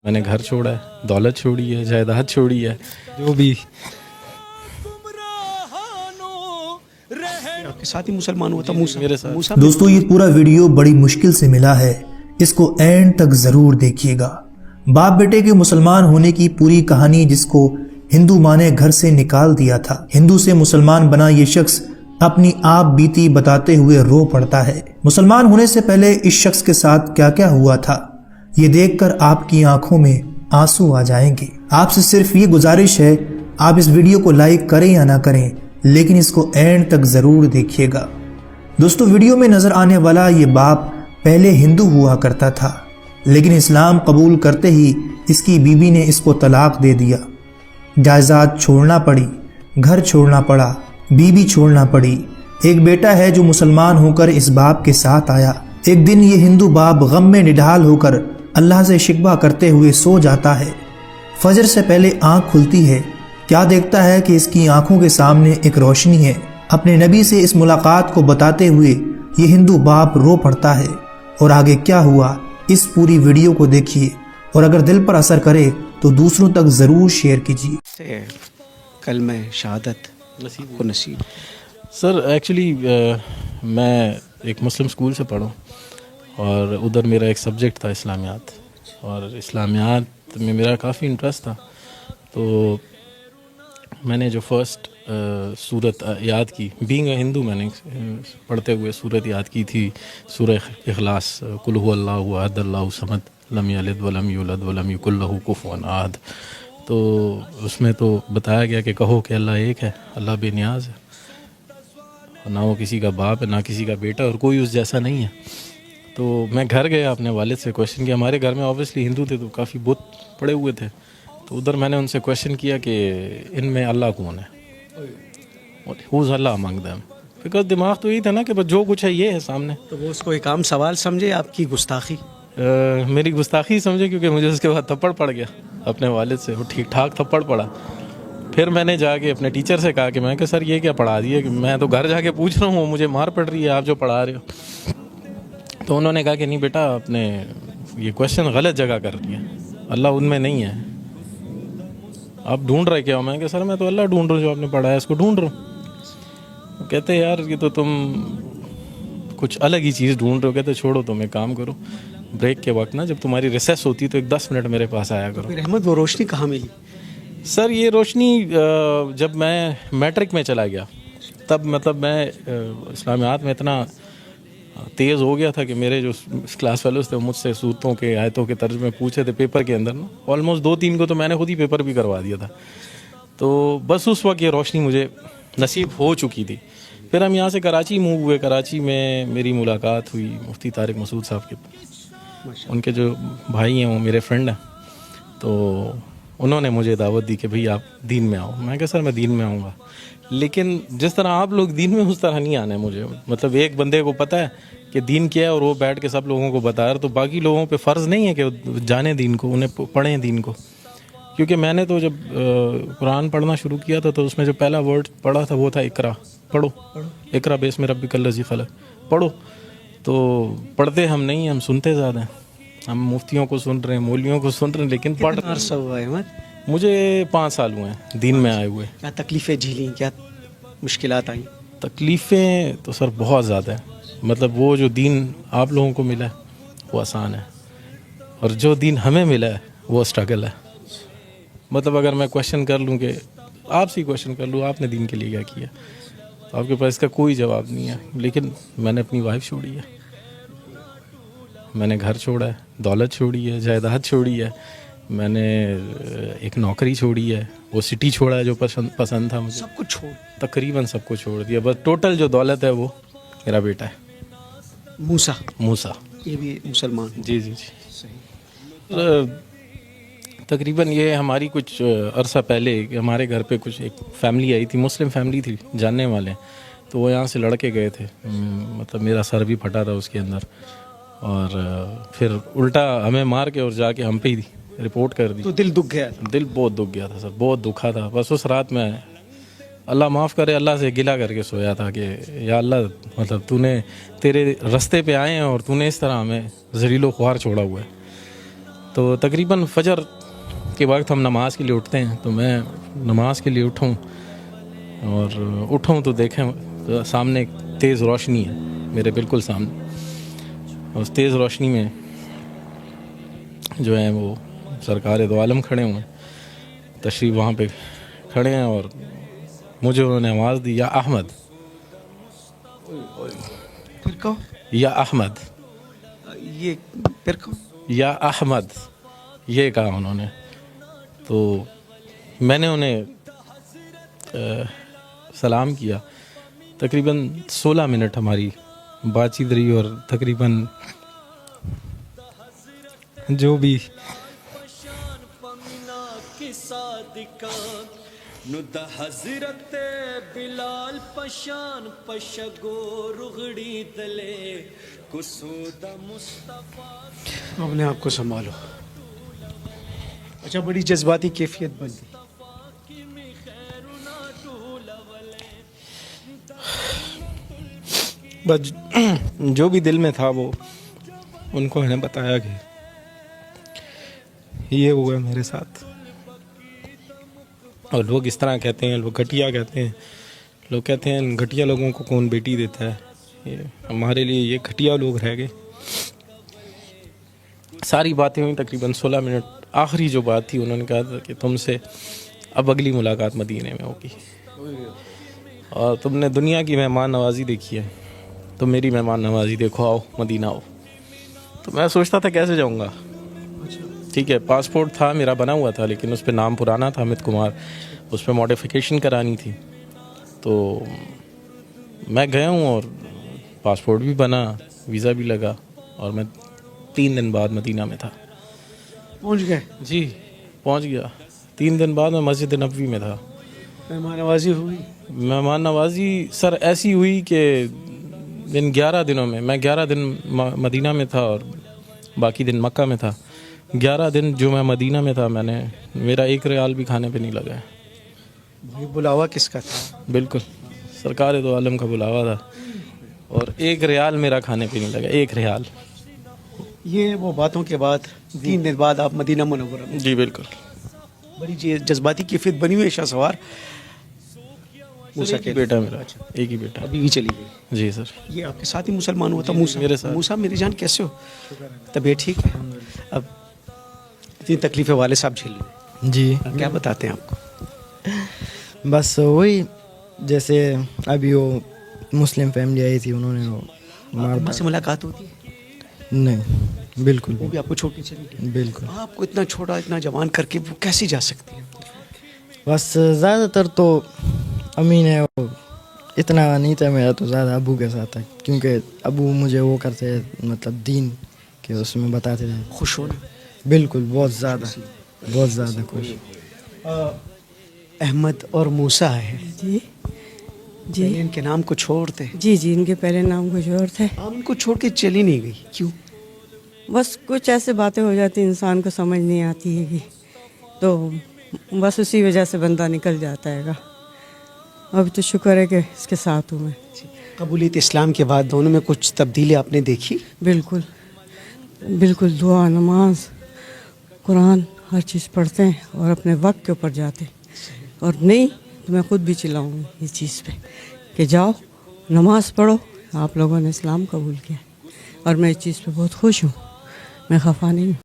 میں نے گھر چھوڑا ہے, دولت چھوڑی ہے, جائیداد چھوڑی ہے, جو بھی. آپ کے ساتھ ہی مسلمان ہوا تھا میرے ساتھ. موسیٰ. دوستو یہ پورا ویڈیو بڑی مشکل سے ملا ہے, اس کو اینڈ تک ضرور دیکھیے گا. باپ بیٹے کے مسلمان ہونے کی پوری کہانی جس کو ہندو ماں نے گھر سے نکال دیا تھا, ہندو سے مسلمان بنا یہ شخص اپنی آپ بیتی بتاتے ہوئے رو پڑتا ہے. مسلمان ہونے سے پہلے اس شخص کے ساتھ کیا کیا ہوا تھا یہ دیکھ کر آپ کی آنکھوں میں آنسو آ جائیں گے. آپ سے صرف یہ گزارش ہے, آپ اس ویڈیو کو لائک کریں یا نہ کریں لیکن اس کو اینڈ تک ضرور دیکھیے گا. دوستو ویڈیو میں نظر آنے والا یہ باپ پہلے ہندو ہوا کرتا تھا, لیکن اسلام قبول کرتے ہی اس کی بیوی نے اس کو طلاق دے دیا. جائیداد چھوڑنا پڑی, گھر چھوڑنا پڑا, بیوی چھوڑنا پڑی. ایک بیٹا ہے جو مسلمان ہو کر اس باپ کے ساتھ آیا. ایک دن یہ ہندو باپ غم میں نڈھال ہو کر اللہ سے شکوہ کرتے ہوئے سو جاتا ہے. فجر سے پہلے آنکھ کھلتی ہے, کیا دیکھتا ہے کہ اس کی آنکھوں کے سامنے ایک روشنی ہے. اپنے نبی سے اس ملاقات کو بتاتے ہوئے یہ ہندو باپ رو پڑتا ہے. اور آگے کیا ہوا اس پوری ویڈیو کو دیکھیے, اور اگر دل پر اثر کرے تو دوسروں تک ضرور شیئر کیجیے. کلمہ شہادت کو نصیب. سر ایکچولی میں ایک مسلم اسکول سے پڑھوں اور ادھر میرا ایک سبجیکٹ تھا اسلامیات, اور اسلامیات میں میرا کافی انٹرسٹ تھا. تو میں نے جو فرسٹ سورت یاد کی, بینگ اے ہندو, میں نے پڑھتے ہوئے سورت یاد کی تھی, سورہ اخلاص, قل هو اللہ احد اللہ صمد لم یلد ولم یولد ولم یکن لہ کفوا احد. تو اس میں تو بتایا گیا کہ کہو کہ اللہ ایک ہے, اللہ بے نیاز ہے, نہ وہ کسی کا باپ ہے نہ کسی کا بیٹا, اور کوئی اس جیسا نہیں ہے. تو میں گھر گیا, اپنے والد سے کویشچن کیا. ہمارے گھر میں اوبیسلی ہندو تھے تو کافی بت پڑے ہوئے تھے, تو ادھر میں نے ان سے کویشچن کیا کہ ان میں اللہ کون ہے, who's Allah among them. Because دماغ تو یہی تھا نا کہ بس جو کچھ ہے یہ ہے سامنے. تو وہ اس کو ایک عام سوال سمجھے, آپ کی گستاخی. میری گستاخی سمجھے, کیونکہ مجھے اس کے بعد تھپڑ پڑ گیا اپنے والد سے, وہ ٹھیک ٹھاک تھپڑ پڑا. پھر میں نے جا کے اپنے ٹیچر سے کہا کہ میں کہ سر یہ کیا پڑھا دیا, کہ میں تو گھر جا کے پوچھ رہا ہوں, مجھے مار پڑ رہی ہے آپ جو پڑھا رہے ہو. تو انہوں نے کہا کہ نہیں بیٹا, آپ نے یہ کویشچن غلط جگہ کر دیا, اللہ ان میں نہیں ہے. آپ ڈھونڈ رہے کیا ہو؟ میں کہ سر میں تو اللہ ڈھونڈ رہا ہوں, جو آپ نے پڑھا ہے اس کو ڈھونڈ رہا ہوں. کہتے یار یہ تو تم کچھ الگ ہی چیز ڈھونڈ رہے ہو. کہتے چھوڑو, تم ایک کام کرو, بریک کے وقت نا جب تمہاری ریسیس ہوتی تو ایک 10 منٹ میرے پاس آیا کرو. پھر احمد وہ روشنی کہاں ملی؟ سر یہ روشنی جب میں میٹرک میں چلا گیا, تب مطلب میں اسلامیات میں اتنا تیز ہو گیا تھا کہ میرے جو کلاس فیلوز تھے مجھ سے صورتوں کے آیتوں کے ترجمے پوچھے تھے پیپر کے اندر نا, آلموسٹ 2-3 کو تو میں نے خود ہی پیپر بھی کروا دیا تھا. تو بس اس وقت یہ روشنی مجھے نصیب ہو چکی تھی. پھر ہم یہاں سے کراچی موو ہوئے. کراچی میں میری ملاقات ہوئی مفتی طارق مسعود صاحب کے, ان کے جو بھائی ہیں وہ میرے فرینڈ ہیں. تو انہوں نے مجھے دعوت دی کہ بھئی آپ دین میں آؤ. میں کہا سر میں دین میں آؤں گا, لیکن جس طرح آپ لوگ دین میں اس طرح نہیں آنا ہے مجھے. مطلب ایک بندے کو پتہ ہے کہ دین کیا ہے اور وہ بیٹھ کے سب لوگوں کو بتا رہا, تو باقی لوگوں پہ فرض نہیں ہے کہ جانیں دین کو, انہیں پڑھیں دین کو. کیونکہ میں نے تو جب قرآن پڑھنا شروع کیا تھا تو اس میں جو پہلا ورڈ پڑھا تھا وہ تھا اقرا, پڑھو, اقرا بسم ربک الذی خلق, پڑھو. تو پڑھتے ہم نہیں ہیں, ہم سنتے زیادہ ہیں. ہم مفتیوں کو سن رہے ہیں, مولویوں کو سن رہے ہیں, لیکن پڑھ کتنا عرصہ ہوا ہے احمد؟ مجھے 5 سال ہوئے ہیں دین میں آئے ہوئے. کیا تکلیفیں جھیلیں, کیا مشکلات آئیں؟ تکلیفیں تو سر بہت زیادہ ہیں. مطلب وہ جو دین آپ لوگوں کو ملا ہے وہ آسان ہے, اور جو دین ہمیں ملا ہے وہ اسٹرگل ہے. مطلب اگر میں کویشچن کر لوں, کہ آپ سے کویشچن کر لوں آپ نے دین کے لیے کیا کیا, تو آپ کے پاس اس کا کوئی جواب نہیں ہے. لیکن میں نے اپنی وائف چھوڑی ہے, میں نے گھر چھوڑا ہے, دولت چھوڑی ہے, جائیداد چھوڑی ہے, میں نے ایک نوکری چھوڑی ہے, وہ سٹی چھوڑا ہے جو پسند تھا مجھے, سب کچھ چھوڑ, تقریباً سب کو چھوڑ دیا. بس ٹوٹل جو دولت ہے وہ میرا بیٹا ہے موسیٰ. یہ بھی مسلمان. جی جی جی. تقریباً یہ ہماری کچھ عرصہ پہلے ہمارے گھر پہ کچھ ایک فیملی آئی تھی, مسلم فیملی تھی, جاننے والے, تو وہ یہاں سے لڑکے گئے تھے. مطلب میرا سر بھی پھٹا تھا اس کے اندر, اور پھر الٹا ہمیں مار کے اور جا کے ہم پہ ہی رپورٹ کر دی. تو دل دکھ گیا؟ دل بہت دکھ گیا تھا سر, بہت دکھا تھا. بس اس رات میں اللہ معاف کرے, اللہ سے گلہ کر کے سویا تھا کہ یا اللہ, مطلب تو نے تیرے رستے پہ آئے ہیں اور تو نے اس طرح ہمیں ذلیل و خوار چھوڑا ہوا ہے. تو تقریباً فجر کے وقت ہم نماز کے لیے اٹھتے ہیں. تو میں نماز کے لیے اٹھوں اور اٹھوں تو دیکھیں تو سامنے ایک تیز روشنی ہے میرے بالکل سامنے. اس تیز روشنی میں جو ہیں وہ سرکار دو عالم کھڑے ہوئے ہیں, تشریف وہاں پہ کھڑے ہیں, اور مجھے انہوں نے آواز دی, یا احمد, پھر کہو یا احمد, یہ پھر کہو. یا احمد, یہ کہا انہوں نے. تو میں نے انہیں سلام کیا. تقریباً 16 منٹ ہماری بات چیت رہی, اور تقریباً جو بھی حضرت بلال پشان پشگو رغڑی دلے کسود مصطفیٰ. اپنے آپ کو سنبھالو. اچھا, بڑی جذباتی کیفیت بن گئی. بس جو بھی دل میں تھا وہ ان کو میں نے بتایا کہ یہ ہوا میرے ساتھ. اور لوگ اس طرح کہتے ہیں, لوگ گھٹیا کہتے ہیں, لوگ کہتے ہیں گھٹیا لوگوں کو کون بیٹی دیتا ہے. ہمارے لیے یہ گھٹیا لوگ رہ گئے. ساری باتیں ہوئیں تقریباً 16 منٹ. آخری جو بات تھی انہوں نے کہا تھا کہ تم سے اب اگلی ملاقات مدینے میں ہوگی, اور تم نے دنیا کی مہمان نوازی دیکھی ہے, تو میری مہمان نوازی دیکھو, آؤ مدینہ آؤ. تو میں سوچتا تھا کیسے جاؤں گا. ٹھیک ہے, پاسپورٹ تھا میرا بنا ہوا تھا, لیکن اس پہ نام پرانا تھا امیت کمار, اس پہ ماڈیفیکیشن کرانی تھی. تو میں گیا ہوں اور پاسپورٹ بھی بنا, ویزا بھی لگا, اور میں 3 دن بعد مدینہ میں تھا. پہنچ گئے؟ جی پہنچ گیا. 3 دن بعد میں مسجد نبوی میں تھا. مہمان نوازی ہوئی؟ مہمان نوازی سر ایسی ہوئی کہ 11 دنوں میں 11 دن مدینہ میں تھا اور باقی دن مکہ میں تھا. 11 دن جو میں مدینہ میں تھا, میرا 1 ریال بھی کھانے پہ نہیں لگا ہے. بھائی بلاوا کس کا تھا؟ بالکل سرکار دو عالم کا بلاوا تھا, اور 1 ریال میرا کھانے پہ نہیں لگا, 1 ریال. یہ وہ باتوں کے بعد 3 دن بعد آپ مدینہ منورہ میں. جی بالکل. بڑی جذباتی کیفیت بنی ہوئی ہے شاہ سوار. موسیٰ ایک ہی بیٹا میرا, ایک ہی بیٹا. ابھی بھی چلی گئی؟ جی سر. یہ آپ کے ساتھ ہی مسلمان ہوا تھا موسیٰ؟ میرے ساتھ. موسیٰ میری جان کیسے ہو؟ طبیعت ٹھیک ہے؟ اب اتنی تکلیفیں والد صاحب جھیل لیں. جی کیا بتاتے ہیں آپ کو؟ بس وہی جیسے ابھی وہ مسلم فیملی آئی تھی, انہوں نے وہ ماں سے ملاقات ہوتی ہے؟ نہیں بالکل وہ بھی آپ کو چھوڑ کے چلی گئی؟ بالکل. آپ کو اتنا چھوٹا اتنا جوان کر کے وہ کیسے جا سکتی ہے؟ بس زیادہ تر تو امی نے اتنا نہیں تھا میرا, تو زیادہ ابو کے ساتھ تھا, کیونکہ ابو مجھے وہ کرتے مطلب دین کے اس میں بتاتے تھے. خوش ہونا؟ بالکل, بہت زیادہ خوش. احمد اور موسیٰ ہے جی جی ان کے نام کو چھوڑتے. جی جی ان کے پہلے نام کچھ اور تھے. آپ ان کو چھوڑ کے چلی نہیں گئی, کیوں؟ بس کچھ ایسے باتیں ہو جاتی انسان کو سمجھ نہیں آتی ہے کہ, تو بس اسی وجہ سے بندہ نکل جاتا ہے گا. اب تو شکر ہے کہ اس کے ساتھ ہوں میں. قبولیت اسلام کے بعد دونوں میں کچھ تبدیلی آپ نے دیکھی؟ بالکل بالکل. دعا, نماز, قرآن ہر چیز پڑھتے ہیں اور اپنے وقت کے اوپر جاتے ہیں. اور نہیں تو میں خود بھی چلاؤں گی اس چیز پہ کہ جاؤ نماز پڑھو, آپ لوگوں نے اسلام قبول کیا, اور میں اس چیز پہ بہت خوش ہوں, میں خفا نہیں ہوں.